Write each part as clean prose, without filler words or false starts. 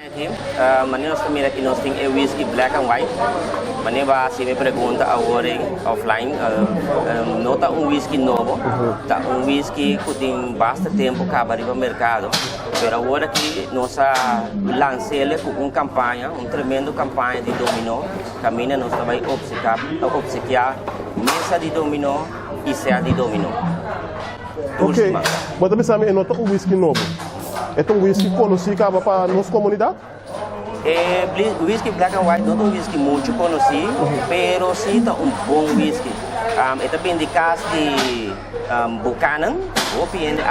Aqui, maneira nós também aqui nós temos whisky black and white. Maneira se me pergunta agora offline, nota whisky novo, tá whisky que tem bastante tempo que acaba no mercado. Mas agora que nós lançamos com campanha, tremendo campanha de dominó, caminha nós vai obsequiar mesa de dominó e ceia de dominó. Ok, mas também sabe nota whisky novo. É um whisky conhecido para a nossa comunidade? Whisky black and white não é um whisky muito conhecido, mas sim é um bom whisky. É também de casa de Buchanan,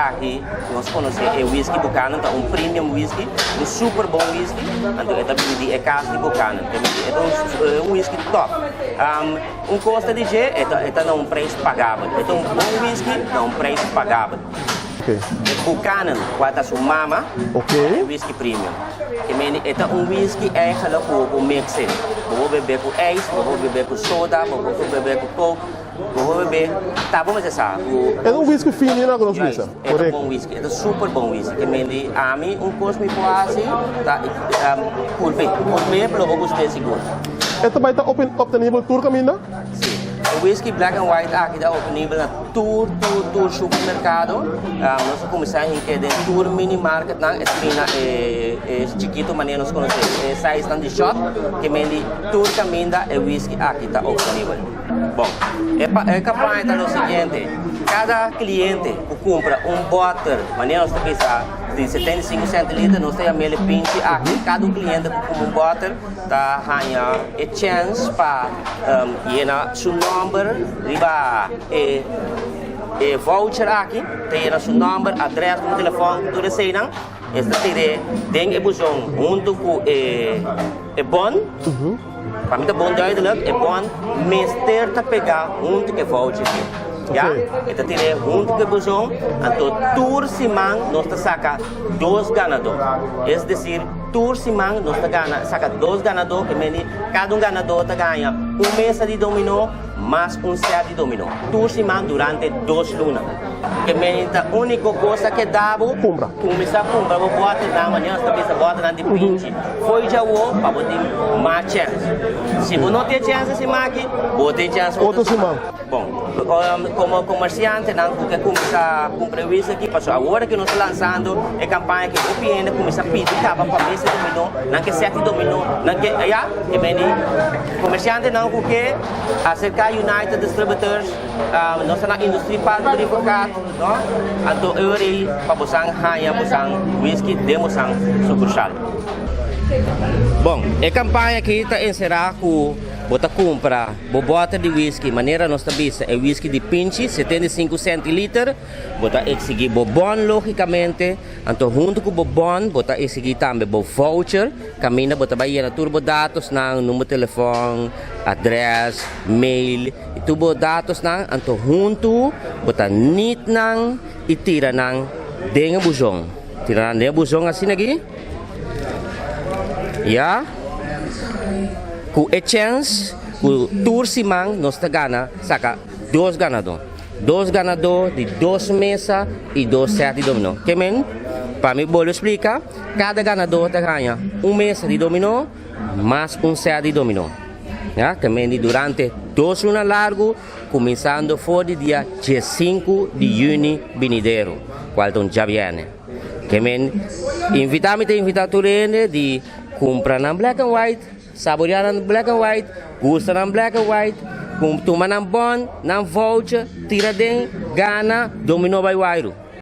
aqui nós conhecemos o whisky Buchanan, é um premium whisky, um super bom whisky, então é também de casa de Buchanan, é um whisky top. Custo de G é um preço pagável, é um bom whisky, é um preço pagável. Okay. Buchanan, quanto a sua mama, é whisky premium. É um whisky extra com mixer. Vou beber com ice, vou beber com soda, vou beber com coke, vou beber. Tá bom, mas é sabe. É um whisky fino, não é grosso, missa? É um bom whisky, é um super bom whisky. A mim, custo me quase, por ver, eu vou gostar desse gosto. É também está obtenível tour caminho? Sim. O whisky black and white aqui está disponível na tour supermercado. Nós começamos em que de tour mini market na esquina é chiquito maneira nós conhecemos. Sai stand de shop que mende tour caminda e whisky aqui está disponível. Bom, a campanha está no seguinte: cada cliente que compra bottle, maneira nós pensar de 75 centilitros, nós temos a pinche aqui. Cada cliente que compra bottle está ganhando a chance para llenar seu número, riba voucher aqui, tem seu número, adresse, telefone, tudo isso aí, não? Esta tem a buzão junto com o bon. Para mim, é bom de é bom, mas ter pegar junto com o voucher aqui. Já? Então, tem junto com o buzão, então, tour semana, nós saca 2 ganadores. É decir, tour semana, nós saca 2 ganadores, que cada ganador ganha uma mesa de dominó, mais set de dominó. Tour semana durante 2 lunas. Que a única coisa que dava, começar a comprar, vou botar na manhã, você bota na de pinche. Foi já o para botar mais chance. Se você não tem chance, se aqui, você tem chance. Outra semana. Bom, como comerciante, não porque começar a comprar isso aqui, porque agora que nós estamos lançando a campanha que o cliente começa a pedir para a mesa de dominó, não que sete dominó, não que comerciante não porque acercar United Distributors, nós estamos na indústria para verificar, então eu irei para você ganhar whisky de você sucursal. Bom, a campanha aqui está encerrada com bota compra bota de whisky, maneira nossa bisa é whisky de pinche, 75 centilitros, bota exigir bobon logicamente, então junto com bobon, bota exigir também bo voucher, caminha bota vai na turbo dados na número de telefone, address, mail, e tubo dados na, então junto bota nit nang e tira nang dengan buzong, tira nang dengan buzong assim aqui, ya. Com a chance, com tour semana, nós ganhamos, saca 2 ganadores. 2 ganadores de 2 mesas e 2 sets de dominó. Que men? Para mim, vou explicar. Cada ganador ganha uma mesa de dominó, mais set de dominó. Ja? Que men durante 2 lunas largos, começando fora dia 5 de junho venidero, qual já viene. Que men? Invitamos de comprar na black and white, saborear na black and white, gusta na black and white, toma na bon, na voucher, tira den, gana, dominó by wairo.